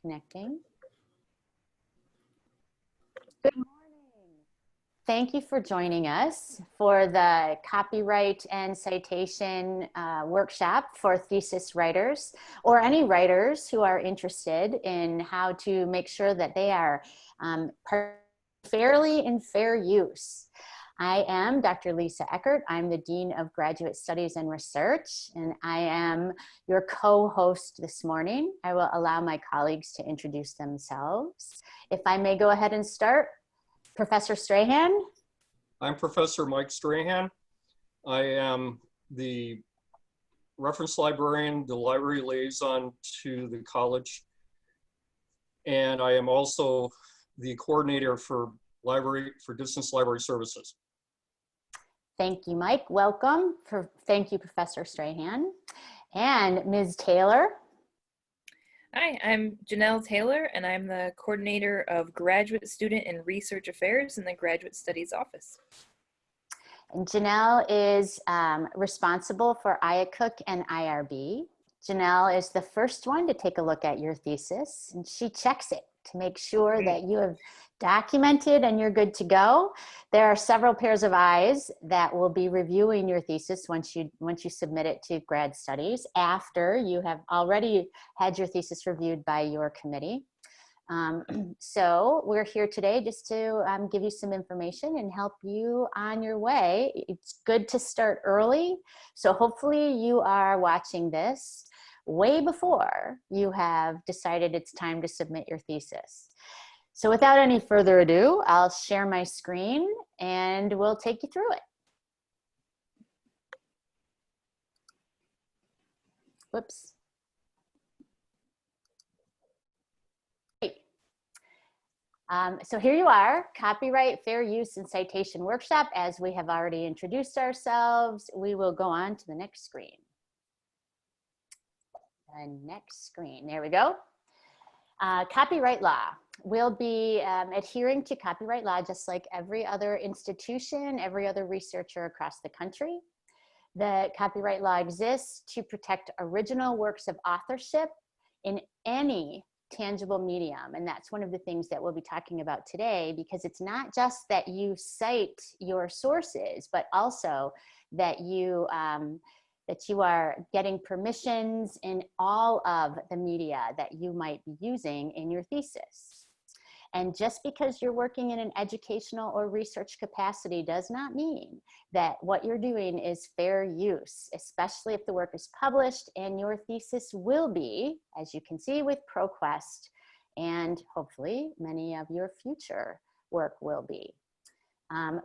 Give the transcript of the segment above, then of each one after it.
Connecting. Good morning. Thank you for joining us for the copyright and citation workshop for thesis writers, or any writers who are interested in how to make sure that they are fairly in fair use. I am Dr. Lisa Eckert. I'm the Dean of Graduate Studies and Research, and I am your co-host this morning. I will allow my colleagues to introduce themselves. If I may go ahead and start, Professor Strahan. I'm Professor Mike Strahan. I am the reference librarian, the library liaison to the college, and I am also the coordinator for distance library services. Thank you, Mike. Welcome. Thank you, Professor Strahan. And Ms. Taylor. Hi, I'm Janelle Taylor, and I'm the coordinator of Graduate Student and Research Affairs in the Graduate Studies Office. And Janelle is responsible for IACUC and IRB. Janelle is the first one to take a look at your thesis, and she checks it to make sure that you have documented and you're good to go. There are several pairs of eyes that will be reviewing your thesis once you submit it to grad studies, after you have already had your thesis reviewed by your committee. So we're here today just to give you some information and help you on your way. It's good to start early, so hopefully you are watching this way before you have decided it's time to submit your thesis. So without any further ado, I'll share my screen and we'll take you through it. Whoops. Great. So here you are, Copyright, Fair Use, and Citation Workshop. As we have already introduced ourselves, we will go on to the next screen. Next screen, there we go. Copyright law. We'll be adhering to copyright law just like every other institution, every other researcher across the country. The copyright law exists to protect original works of authorship in any tangible medium, and that's one of the things that we'll be talking about today, because it's not just that you cite your sources, but also that you are getting permissions in all of the media that you might be using in your thesis. And just because you're working in an educational or research capacity does not mean that what you're doing is fair use, especially if the work is published, and your thesis will be, as you can see with ProQuest, and hopefully many of your future work will be.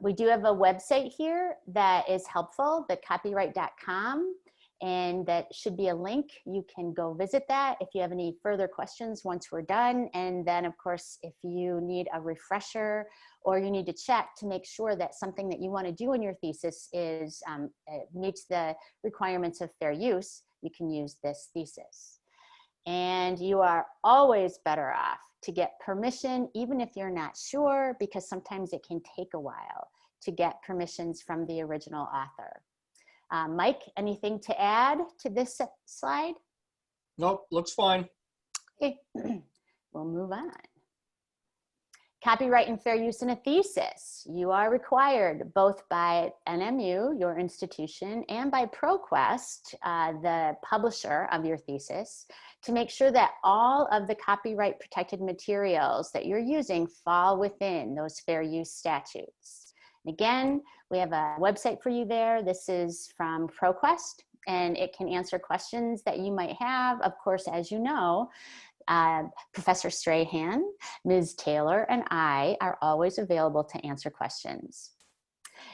We do have a website here that is helpful, the copyright.com, and that should be a link. You can go visit that if you have any further questions once we're done. And then, of course, if you need a refresher or you need to check to make sure that something that you want to do in your thesis meets the requirements of fair use, you can use this thesis. And you are always better off to get permission, even if you're not sure, because sometimes it can take a while to get permissions from the original author. Mike, anything to add to this slide? Nope, looks fine. Okay, we'll move on. Copyright and fair use in a thesis. You are required both by NMU, your institution, and by ProQuest, the publisher of your thesis, to make sure that all of the copyright protected materials that you're using fall within those fair use statutes. And again, we have a website for you there. This is from ProQuest, and it can answer questions that you might have. Of course, as you know, Professor Strahan, Ms. Taylor, and I are always available to answer questions.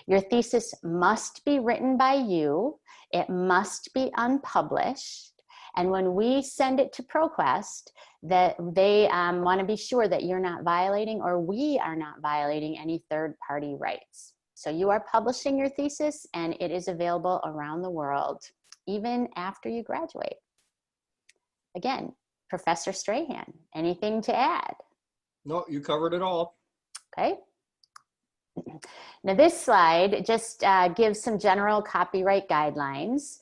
Your thesis must be written by you. It must be unpublished. And when we send it to ProQuest, that they want to be sure that you're not violating, or we are not violating, any third-party rights. So you are publishing your thesis, and it is available around the world, even after you graduate. Again, Professor Strahan, anything to add? No, you covered it all. Okay. Now this slide just gives some general copyright guidelines.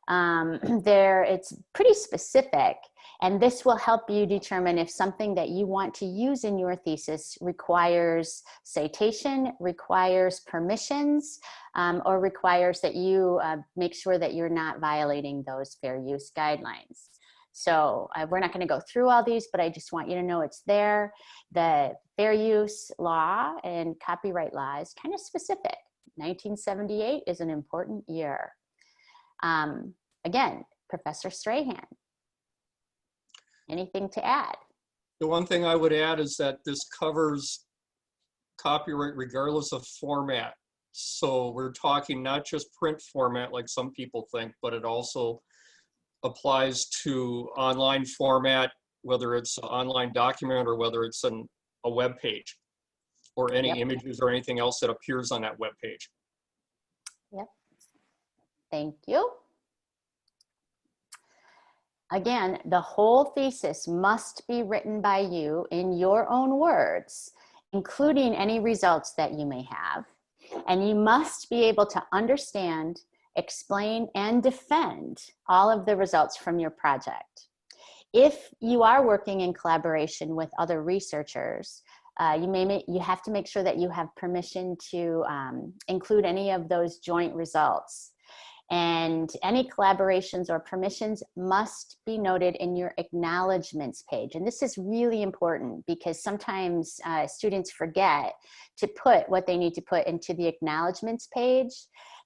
It's pretty specific, And this will help you determine if something that you want to use in your thesis requires citation, requires permissions, or requires that you make sure that you're not violating those fair use guidelines. So we're not going to go through all these, but I just want you to know it's there. The fair use law and copyright law is kind of specific. 1978 is an important year. Again, Professor Strahan, anything to add? The one thing I would add is that this covers copyright regardless of format. So we're talking not just print format like some people think, but it also applies to online format, whether it's an online document or whether it's a web page or any images or anything else that appears on that web page. Yep. Thank you. Again, the whole thesis must be written by you in your own words, including any results that you may have. And you must be able to understand, explain, and defend all of the results from your project. If you are working in collaboration with other researchers, you have to make sure that you have permission to include any of those joint results. And any collaborations or permissions must be noted in your acknowledgements page. And this is really important because sometimes students forget to put what they need to put into the acknowledgements page.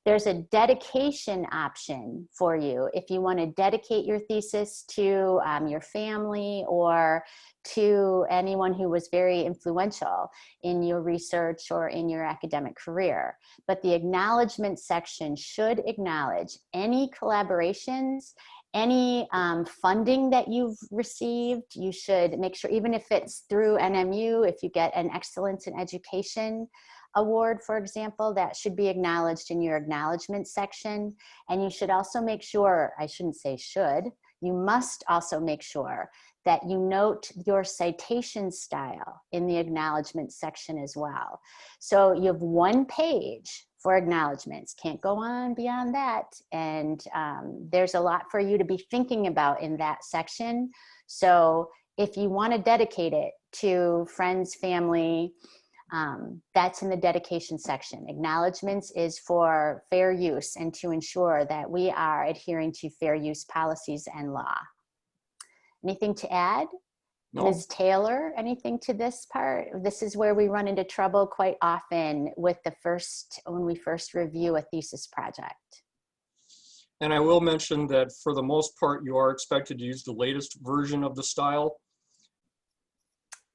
There's a dedication option for you if you want to dedicate your thesis to your family or to anyone who was very influential in your research or in your academic career. But the acknowledgement section should acknowledge any collaborations, any funding that you've received. You should make sure, even if it's through NMU, if you get an Excellence in Education award, for example, that should be acknowledged in your acknowledgement section. And you should also make sure, I shouldn't say should, you must also make sure that you note your citation style in the acknowledgement section as well. So you have one page for acknowledgements, can't go on beyond that. And there's a lot for you to be thinking about in that section. So if you want to dedicate it to friends, family, that's in the dedication section. Acknowledgements is for fair use and to ensure that we are adhering to fair use policies and law. Anything to add? No. Ms. Taylor, anything to this part? This is where we run into trouble quite often with when we first review a thesis project. And I will mention that for the most part, you are expected to use the latest version of the style.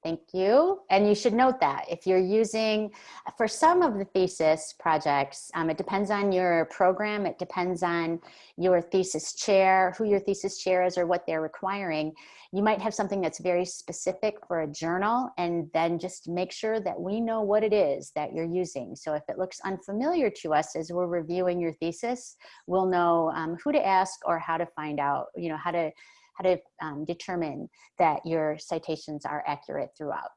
Thank you. And you should note that if you're using, for some of the thesis projects, it depends on your program, it depends on your thesis chair, who your thesis chair is or what they're requiring. You might have something that's very specific for a journal, and then just make sure that we know what it is that you're using. So if it looks unfamiliar to us as we're reviewing your thesis, we'll know who to ask or how to find out, how to determine that your citations are accurate throughout.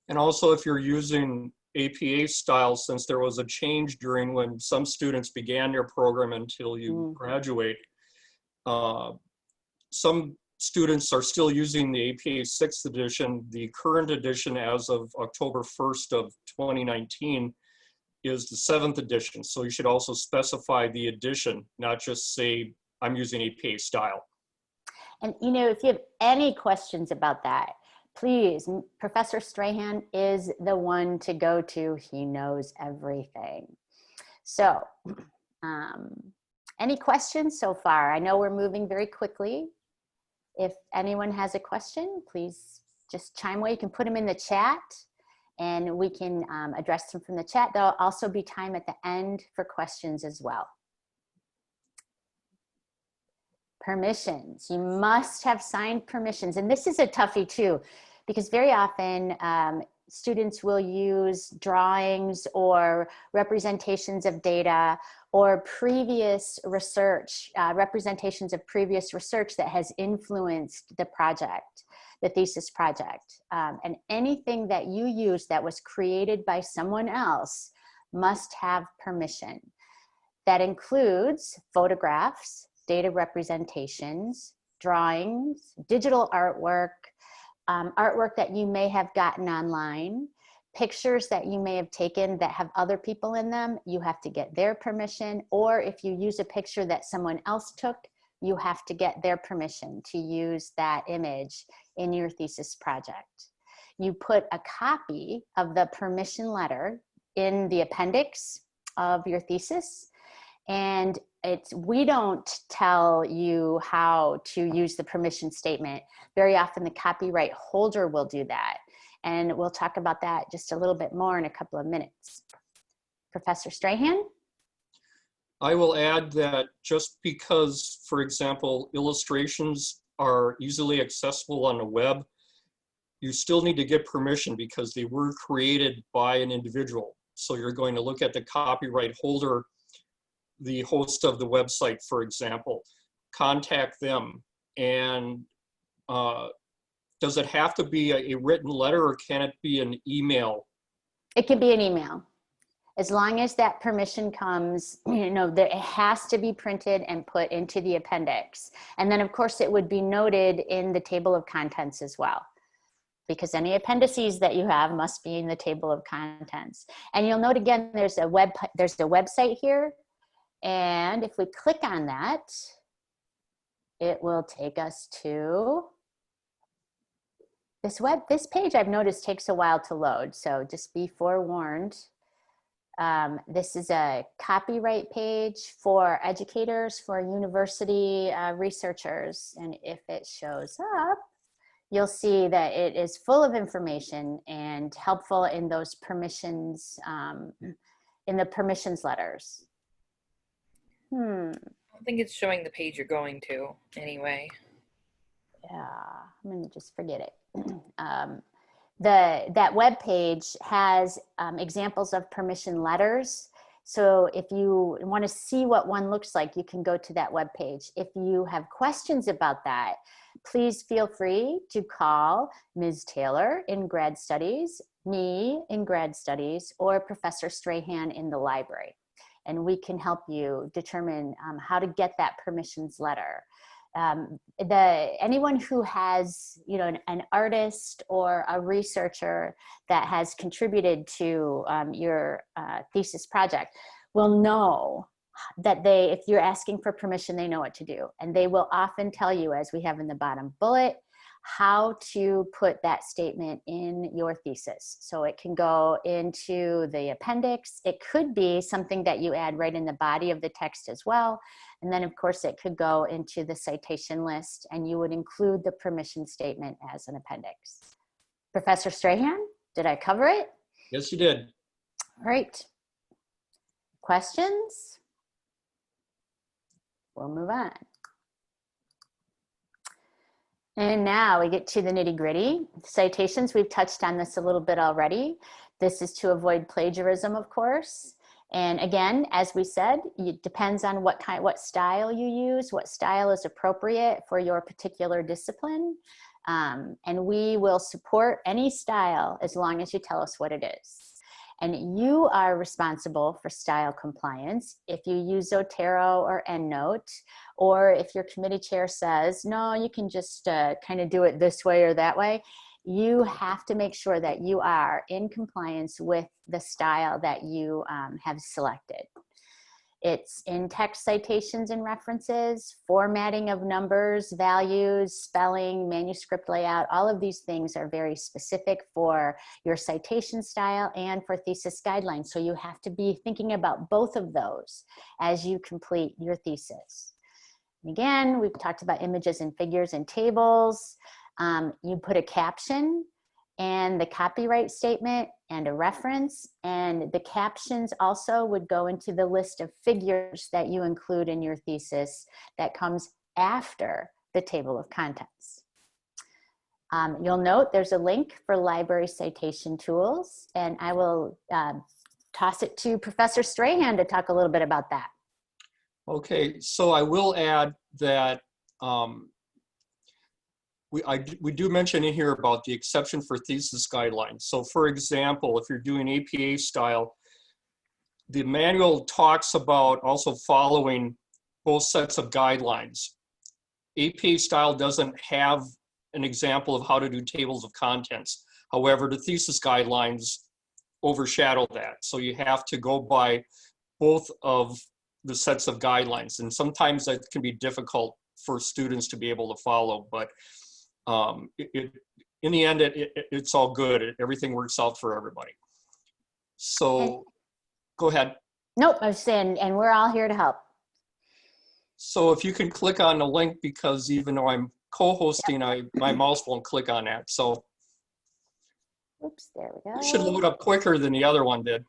And also if you're using APA style, since there was a change during when some students began their program until you graduate, some students are still using the APA 6th edition. The current edition as of October 1st of 2019 is the 7th edition. So you should also specify the edition, not just say, I'm using APA style. And if you have any questions about that, please, Professor Strahan is the one to go to. He knows everything. So, any questions so far? I know we're moving very quickly. If anyone has a question, please just chime away. You can put them in the chat and we can address them from the chat. There'll also be time at the end for questions as well. Permissions. You must have signed permissions. And this is a toughie too, because very often students will use drawings or representations of data or previous research, representations of previous research that has influenced the project, the thesis project. And anything that you use that was created by someone else must have permission. That includes photographs, data representations, drawings, digital artwork, artwork that you may have gotten online, pictures that you may have taken that have other people in them, you have to get their permission. Or if you use a picture that someone else took, you have to get their permission to use that image in your thesis project. You put a copy of the permission letter in the appendix of your thesis. And we don't tell you how to use the permission statement. Very often the copyright holder will do that. And we'll talk about that just a little bit more in a couple of minutes. Professor Strahan? I will add that just because, for example, illustrations are easily accessible on the web, you still need to get permission because they were created by an individual. So you're going to look at the copyright holder, the host of the website, for example, contact them. And does it have to be a written letter, or can it be an email? It can be an email. As long as that permission comes, it has to be printed and put into the appendix. And then of course it would be noted in the table of contents as well, because any appendices that you have must be in the table of contents. And you'll note again, there's a website here. And if we click on that, it will take us to this page. I've noticed takes a while to load, so just be forewarned. This is a copyright page for educators, for university researchers. And if it shows up, you'll see that it is full of information and helpful in those permissions, in the permissions letters. I don't think it's showing the page you're going to anyway. Yeah, I'm gonna just forget it. That web page has examples of permission letters. So if you want to see what one looks like, you can go to that web page. If you have questions about that, please feel free to call Ms. Taylor in grad studies, me in grad studies, or Professor Strahan in the library. And we can help you determine how to get that permissions letter. Anyone who has, an artist or a researcher that has contributed to your thesis project will know that if you're asking for permission, they know what to do. And they will often tell you, as we have in the bottom bullet, how to put that statement in your thesis. So it can go into the appendix. It could be something that you add right in the body of the text as well. And then of course it could go into the citation list, and you would include the permission statement as an appendix. Professor Strahan, did I cover it? Yes, you did. All right. Questions? We'll move on. And now we get to the nitty-gritty. Citations, we've touched on this a little bit already. This is to avoid plagiarism, of course. And again, as we said, it depends on what style you use, what style is appropriate for your particular discipline. And we will support any style as long as you tell us what it is. And you are responsible for style compliance. If you use Zotero or EndNote, or if your committee chair says, no, you can just kind of do it this way or that way, you have to make sure that you are in compliance with the style that you have selected. It's in text citations and references, formatting of numbers, values, spelling, manuscript layout. All of these things are very specific for your citation style and for thesis guidelines. So you have to be thinking about both of those as you complete your thesis. And again, we've talked about images and figures and tables. You put a caption and the copyright statement and a reference, and the captions also would go into the list of figures that you include in your thesis that comes after the table of contents. You'll note there's a link for library citation tools, and I will toss it to Professor Strahan to talk a little bit about that. Okay, so I will add that we do mention in here about the exception for thesis guidelines. So for example, if you're doing APA style, the manual talks about also following both sets of guidelines. APA style doesn't have an example of how to do tables of contents. However, the thesis guidelines overshadow that. So you have to go by both of the sets of guidelines. And sometimes that can be difficult for students to be able to follow, but in the end, it's all good. Everything works out for everybody. So go ahead. Nope, I was saying, and we're all here to help. So if you can click on the link, because even though I'm co-hosting, my mouse won't click on that. So Oops, there we go. it should load up quicker than the other one did.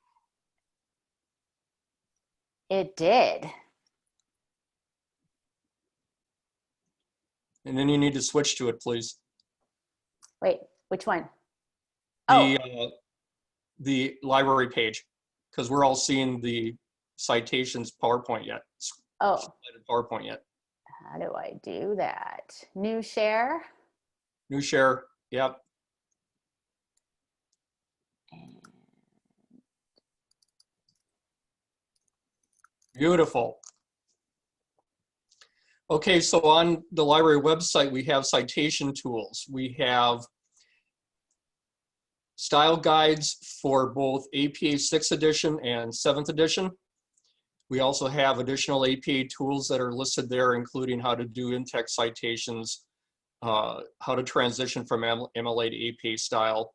It did. And then you need to switch to it, please. Wait, which one? The library page, because we're all seeing the citations PowerPoint yet. Oh, PowerPoint yet. how do I do that? New share. New share. Yep. Beautiful. Okay, so on the library website, we have citation tools. We have style guides for both APA 6th edition and 7th edition. We also have additional APA tools that are listed there, including how to do in-text citations, how to transition from MLA to APA style,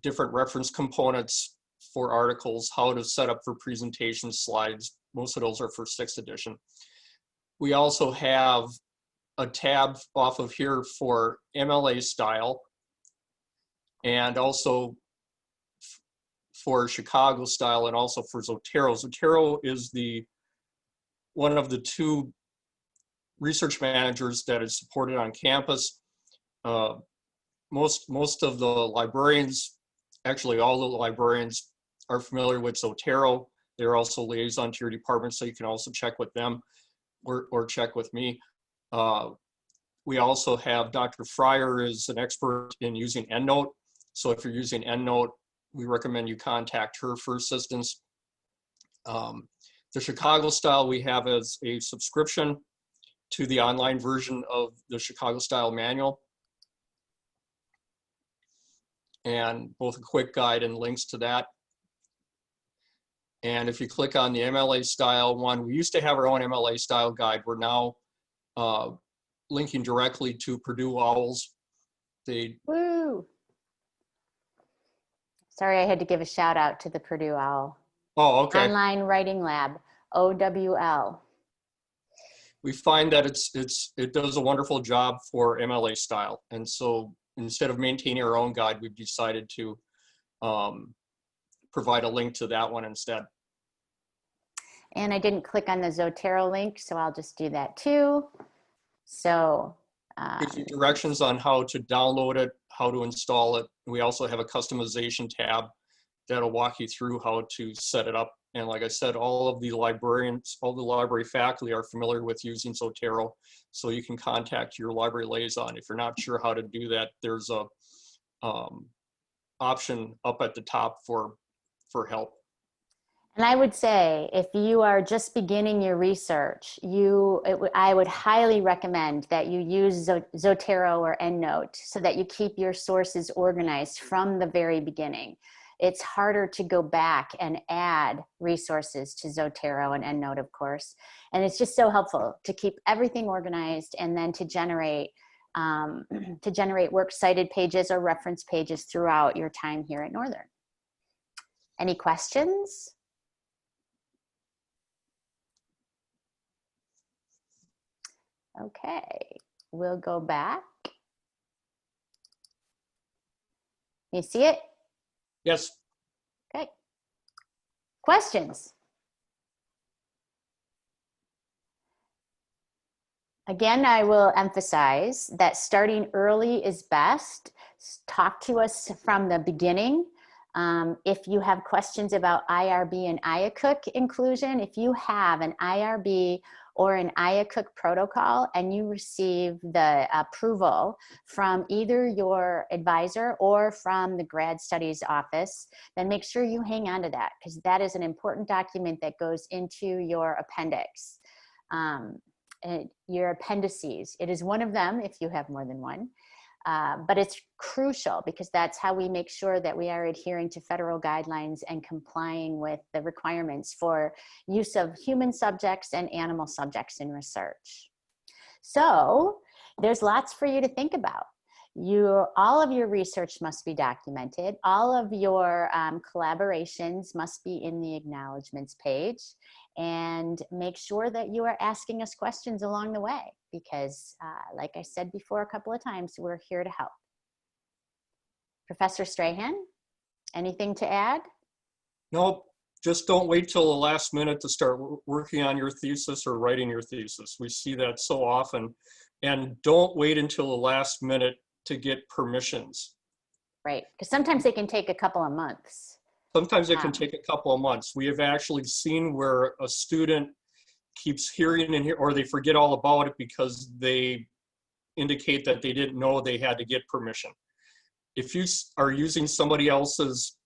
different reference components for articles, how to set up for presentation slides. Most of those are for 6th edition. We also have a tab off of here for MLA style, and also for Chicago style, and also for Zotero. Zotero is one of the 2 research managers that is supported on campus. Most of the librarians, actually all the librarians, are familiar with Zotero. They're also liaison to your department, so you can also check with them or check with me. We also have Dr. Fryer is an expert in using EndNote. So if you're using EndNote, we recommend you contact her for assistance. The Chicago style we have as a subscription to the online version of the Chicago style manual, and both a quick guide and links to that. And if you click on the MLA style one, we used to have our own MLA style guide. We're now linking directly to Purdue OWL's. Woo! Sorry, I had to give a shout out to the Purdue OWL. Oh, okay. Online Writing Lab, OWL. We find that it does a wonderful job for MLA style. And so instead of maintaining our own guide, we've decided to provide a link to that one instead. And I didn't click on the Zotero link, so I'll just do that too. So gives you directions on how to download it, how to install it. We also have a customization tab that'll walk you through how to set it up. And like I said, all of the librarians, all the library faculty are familiar with using Zotero, so you can contact your library liaison. If you're not sure how to do that, there's a option up at the top for help. And I would say, if you are just beginning your research, I would highly recommend that you use Zotero or EndNote so that you keep your sources organized from the very beginning. It's harder to go back and add resources to Zotero and EndNote, of course. And it's just so helpful to keep everything organized and then to generate works cited pages or reference pages throughout your time here at Northern. Any questions? Okay, we'll go back. You see it? Yes. Okay. Questions? Again, I will emphasize that starting early is best. Talk to us from the beginning. If you have questions about IRB and IACUC inclusion, if you have an IRB or an IACUC protocol and you receive the approval from either your advisor or from the grad studies office, then make sure you hang on to that, because that is an important document that goes into your appendix. your appendices. It is one of them if you have more than one. But it's crucial because that's how we make sure that we are adhering to federal guidelines and complying with the requirements for use of human subjects and animal subjects in research. So there's lots for you to think about. All of your research must be documented. All of your collaborations must be in the acknowledgements page. And make sure that you are asking us questions along the way because, like I said before a couple of times, we're here to help. Professor Strahan, anything to add? Nope, just don't wait till the last minute to start working on your thesis or writing your thesis. We see that so often. And don't wait until the last minute to get permissions. Right, because sometimes they can take a couple of months. Sometimes it can take a couple of months. We have actually seen where a student keeps hearing and or they forget all about it because they indicate that they didn't know they had to get permission. If you are using somebody else's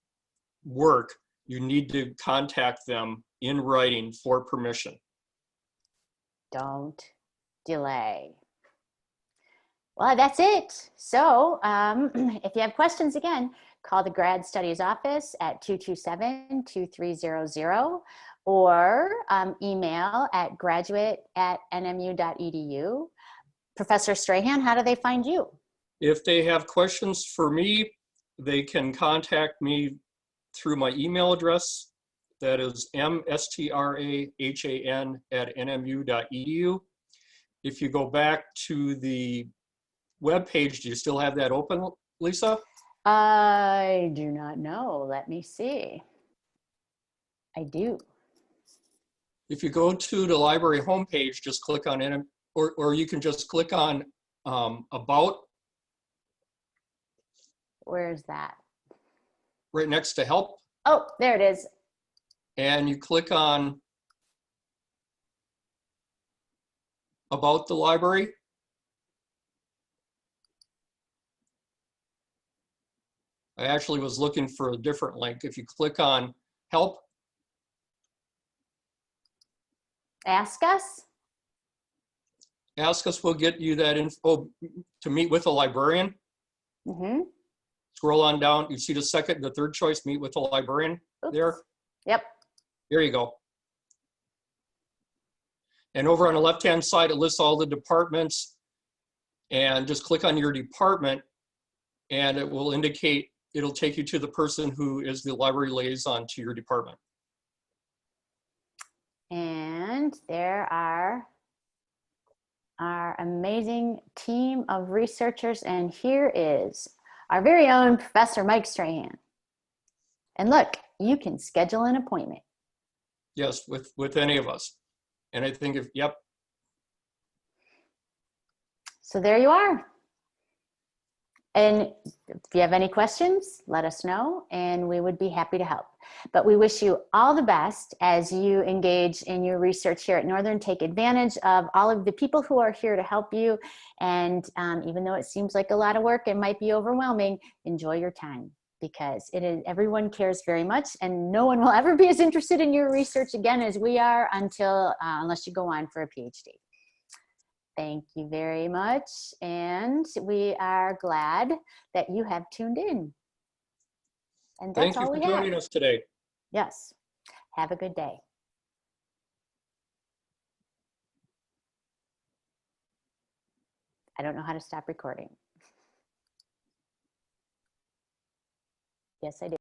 work, you need to contact them in writing for permission. Don't delay. Well, that's it. So if you have questions, again, call the Grad Studies office at 227-2300 or email at graduate@nmu.edu. Professor Strahan, how do they find you? If they have questions for me, they can contact me through my email address. That is mstrahan@nmu.edu. If you go back to the web page, do you still have that open, Lisa? I do not know. Let me see. I do. If you go to the library homepage, just click on it, or you can just click on About. Where's that? Right next to Help. Oh, there it is. And you click on About the library. I actually was looking for a different link. If you click on Help. Ask us? Ask Us will get you that info to meet with a librarian. Mm-hmm. Scroll on down, you see the third choice, meet with a librarian. Oops. There. Yep. There you go. And over on the left-hand side, it lists all the departments. And just click on your department and it will indicate, it'll take you to the person who is the library liaison to your department. And there are our amazing team of researchers. And here is our very own Professor Mike Strahan. And look, you can schedule an appointment. Yes, with any of us. And I think yep. So there you are. And if you have any questions, let us know and we would be happy to help. But we wish you all the best as you engage in your research here at Northern. Take advantage of all of the people who are here to help you. And even though it seems like a lot of work, it might be overwhelming, enjoy your time because everyone cares very much and no one will ever be as interested in your research again as we are unless you go on for a PhD. Thank you very much. And we are glad that you have tuned in. And that's all we have. Thank you for joining us today. Yes. Have a good day. I don't know how to stop recording. Yes, I do.